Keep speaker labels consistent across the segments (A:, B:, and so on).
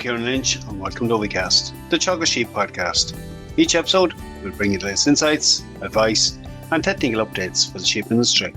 A: Kieran Lynch and welcome to OviCast, the Teagasc Sheep podcast. Each episode will bring you the latest insights, advice and technical updates for the sheep industry.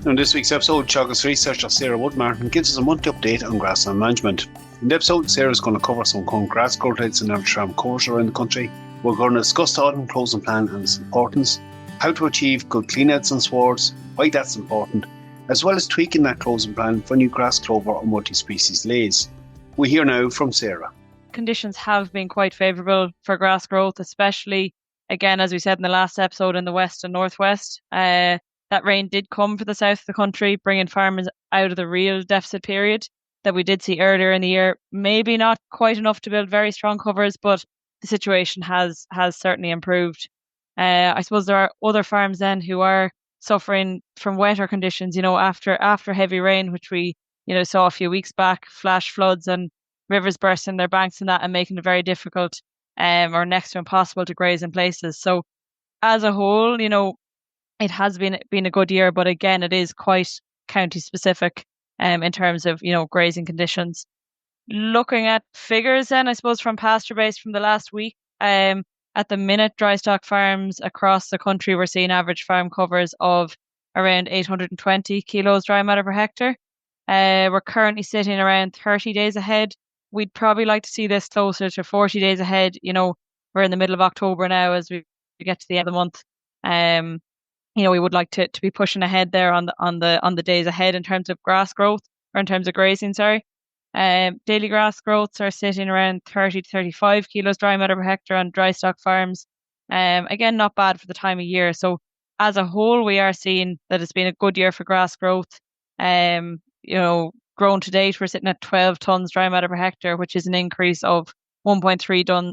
A: In this week's episode, Teagasc Researcher Sarah Woodmartin gives us a monthly update on grassland management. In the episode, Sarah is going to cover some current grass growth rates and average farm covers around the country. We're going to discuss the autumn closing plan and its importance, how to achieve good cleanouts and swards, why that's important, as well as tweaking that closing plan for new grass, clover or multispecies leys. We hear now from Sarah.
B: Conditions have been quite favourable for grass growth, especially, again, as we said in the last episode, in the west and northwest. That rain did come for the south of the country, bringing farmers out of the real deficit period that we did see earlier in the year. Maybe not quite enough to build very strong covers, but the situation has certainly improved. I suppose there are other farms then who are suffering from wetter conditions, after heavy rain, which we saw a few weeks back, flash floods and rivers bursting their banks and that, and making it very difficult or next to impossible to graze in places. So as a whole, it has been a good year, but again, it is quite county specific in terms of, grazing conditions. Looking at figures then, I suppose, from pasture base from the last week, at the minute, dry stock farms across the country, we're seeing average farm covers of around 820 kilos dry matter per hectare. We're currently sitting around 30 days ahead. We'd probably like to see this closer to 40 days ahead. We're in the middle of October now as we get to the end of the month. We would like to be pushing ahead there on the days ahead in terms of grass growth, or in terms of grazing, sorry. Daily grass growths are sitting around 30 to 35 kilos dry matter per hectare on dry stock farms. Again, not bad for the time of year. So as a whole, we are seeing that it's been a good year for grass growth. Grown to date, we're sitting at 12 tonnes dry matter per hectare, which is an increase of 1.3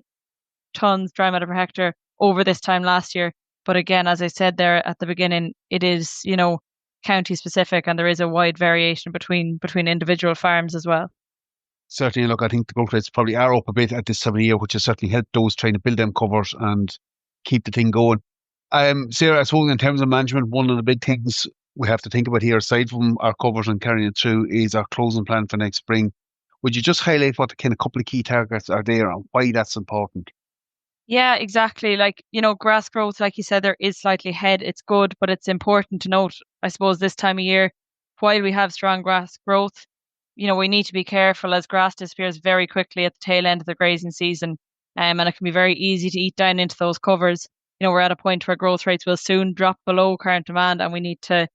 B: tonnes dry matter per hectare over this time last year. But again, as I said there at the beginning, it is, county specific, and there is a wide variation between individual farms as well.
A: Certainly, look, I think the growth rates probably are up a bit at this time of the year, which has certainly helped those trying to build them covers and keep the thing going. Sarah, I suppose in terms of management, one of the big things we have to think about here, aside from our covers and carrying it through, is our closing plan for next spring. Would you just highlight what the kind of couple of key targets are there and why that's important?
B: Yeah, exactly. Grass growth, like you said, there is slightly ahead. It's good, but it's important to note, I suppose, this time of year, while we have strong grass growth, we need to be careful as grass disappears very quickly at the tail end of the grazing season. And it can be very easy to eat down into those covers. We're at a point where growth rates will soon drop below current demand, and we need to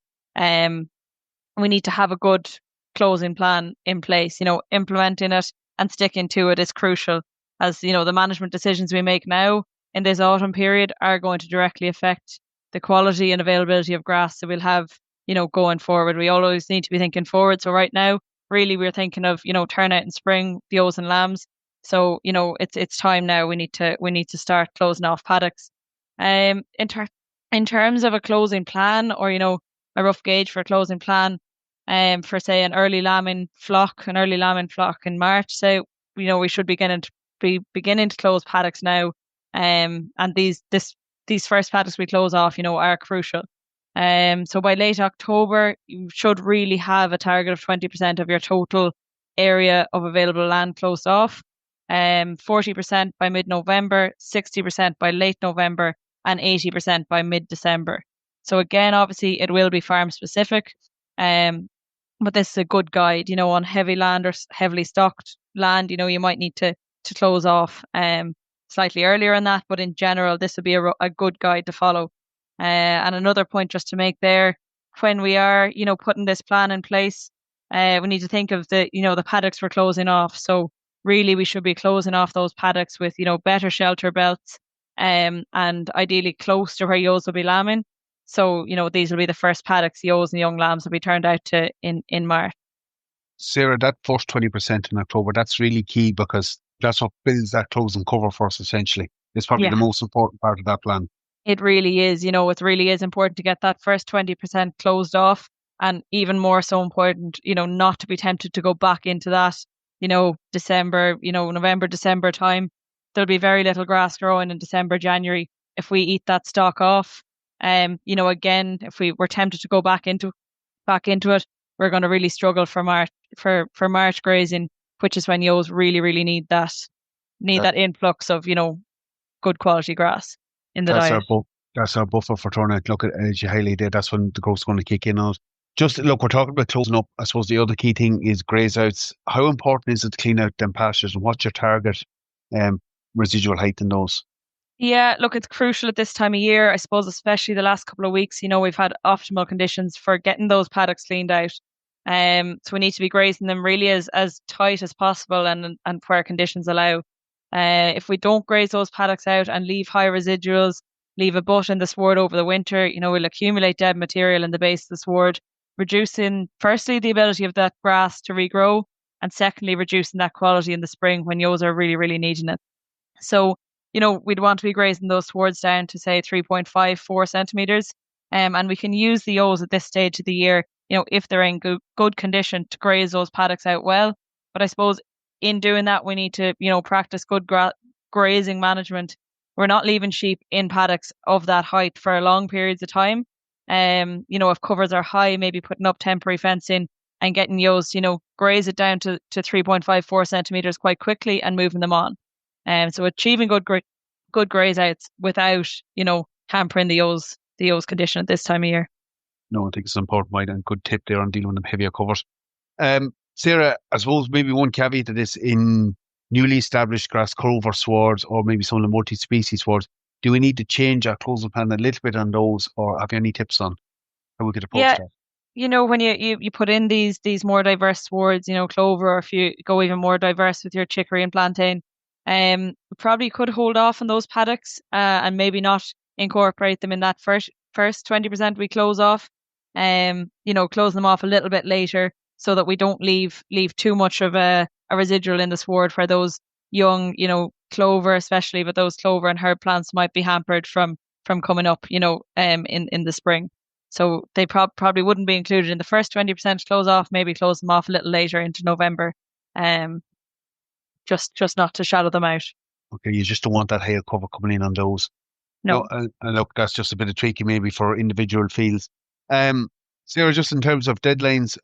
B: have a good closing plan in place. Implementing it and sticking to it is crucial, as the management decisions we make now in this autumn period are going to directly affect the quality and availability of grass that we'll have, going forward. We always need to be thinking forward. So right now, really, we're thinking of, turnout in spring, the ewes and lambs. So, it's time now. We need to start closing off paddocks. In terms of a closing plan, or, a rough gauge for a closing plan, for say an early lambing flock in March. So, we should be beginning to close paddocks now. And these first paddocks we close off, are crucial. So by late October, you should really have a target of 20% of your total area of available land closed off. 40% by mid-November, 60% by late November, and 80% by mid-December. So again, obviously, it will be farm specific. But this is a good guide, on heavy land or heavily stocked land. You might need to close off slightly earlier in that, but in general, this would be a good guide to follow. And another point just to make there, when we are, putting this plan in place, we need to think of the paddocks we're closing off. So really, we should be closing off those paddocks with, better shelter belts, and ideally close to where ewes will be lambing. So, these will be the first paddocks ewes and young lambs will be turned out to in March.
A: Sarah, that first 20% in October, that's really key, because that's what builds that closing cover for us, essentially. It's probably the most important part of that plan.
B: It really is. It really is important to get that first 20% closed off, and even more so important, not to be tempted to go back into that, December, November, December time. There'll be very little grass growing in December, January if we eat that stock off. Again, if we were tempted to go back into it, we're going to really struggle for March grazing. which is when ewes really, really need that influx of, good quality grass in the
A: That's
B: diet.
A: that's our buffer for turnout. Look, as you highlighted, that's when the growth's going to kick in on it. Just look, we're talking about closing up. I suppose the other key thing is graze outs. How important is it to clean out them pastures, and what's your target residual height in those?
B: Yeah, look, it's crucial at this time of year. I suppose, especially the last couple of weeks, we've had optimal conditions for getting those paddocks cleaned out. So we need to be grazing them really as tight as possible and where conditions allow. If we don't graze those paddocks out and leave high residuals, leave a butt in the sward over the winter, we'll accumulate dead material in the base of the sward, reducing firstly the ability of that grass to regrow, and secondly reducing that quality in the spring when ewes are really, really needing it. So, we'd want to be grazing those swards down to say 3.54 centimeters. And we can use the ewes at this stage of the year, if they're in good condition, to graze those paddocks out well. But I suppose in doing that, we need to, practice good grazing management. We're not leaving sheep in paddocks of that height for long periods of time. If covers are high, maybe putting up temporary fencing and getting ewes, graze it down to 3.54 centimeters quite quickly and moving them on. So achieving good graze outs without, hampering the ewes condition at this time of year.
A: No, I think it's an important point and good tip there on dealing with them heavier covers. Sarah, I suppose maybe one caveat to this: in newly established grass clover swards or maybe some of the multi-species swards, do we need to change our closing plan a little bit on those, or have you any tips on how we could approach that?
B: When you put in these more diverse swards, clover, or if you go even more diverse with your chicory and plantain, probably could hold off on those paddocks and maybe not incorporate them in that first 20% we close off. Close them off a little bit later so that we don't leave too much of a residual in the sward where those young, clover especially, but those clover and herb plants might be hampered from coming up, in the spring. So they probably wouldn't be included in the first 20% close off, maybe close them off a little later into November. Just not to shadow them out.
A: Okay, you just don't want that hail cover coming in on those.
B: No.
A: And look, that's just a bit of tricky maybe for individual fields. Sarah, just in terms of deadlines,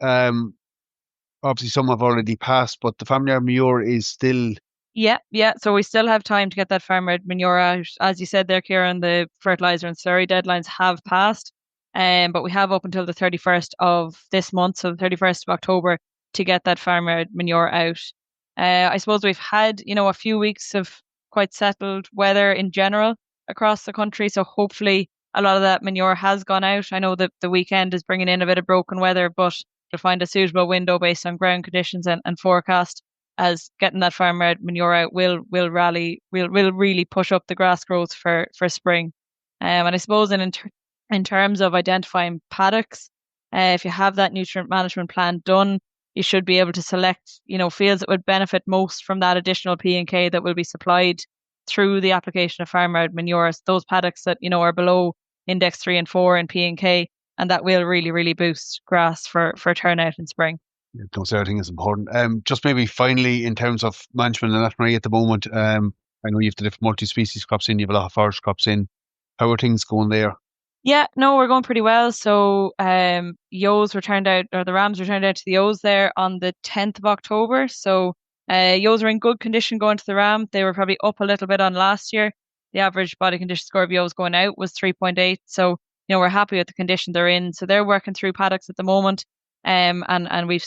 A: obviously some have already passed, but the farmyard manure is still...
B: Yeah. So we still have time to get that farmyard manure out. As you said there, Kieran, the fertiliser and slurry deadlines have passed. But we have up until the 31st of this month, so the 31st of October, to get that farmyard manure out. I suppose we've had, a few weeks of quite settled weather in general across the country, so hopefully a lot of that manure has gone out. I know that the weekend is bringing in a bit of broken weather, but to find a suitable window based on ground conditions and forecast, as getting that farmyard manure out will really push up the grass growth for spring. And I suppose in terms of identifying paddocks, if you have that nutrient management plan done, you should be able to select, fields that would benefit most from that additional P&K that will be supplied through the application of farmyard manure. Those paddocks that, are below index 3 and 4 in P&K, and that will really, really boost grass for turnout in spring.
A: Yeah, those other things is important. Just maybe finally, in terms of management and that, Marie, at the moment, I know you have the different multi-species crops in, you have a lot of forage crops in. How are things going there?
B: Yeah, no, we're going pretty well. So ewes were turned out, or the rams were turned out to the ewes there on the 10th of October. So ewes are in good condition going to the ram. They were probably up a little bit on last year. The average body condition score of ewes going out was 3.8. So, we're happy with the condition they're in. So they're working through paddocks at the moment. And we've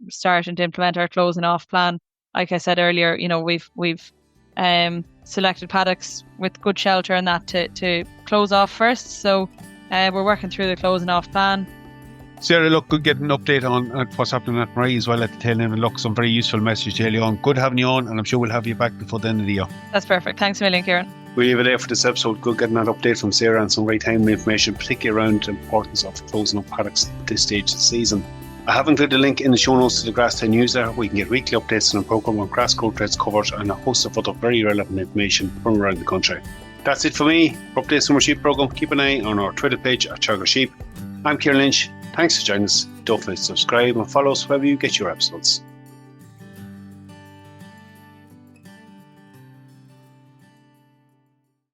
B: started to implement our closing off plan. Like I said earlier, we've selected paddocks with good shelter and that to close off first. So we're working through the closing off plan.
A: Sarah, look, good getting an update on what's happening at Marie as well at the tail end. And look, some very useful message early on. Good having you on, and I'm sure we'll have you back before the end of the year.
B: That's perfect. Thanks a million, Kieran.
A: We'll leave it there for this episode. Good getting that update from Sarah and some very timely information, particularly around the importance of closing up paddocks at this stage of the season. I have included a link in the show notes to the Grasstown newsletter where you can get weekly updates on a programme on grass growth rates, covers, and a host of other very relevant information from around the country. That's it for me. For updates on our sheep programme, keep an eye on our Twitter page at Teagasc Sheep. I'm Kieran Lynch. Thanks for joining us. Don't forget to subscribe and follow us wherever you get your episodes.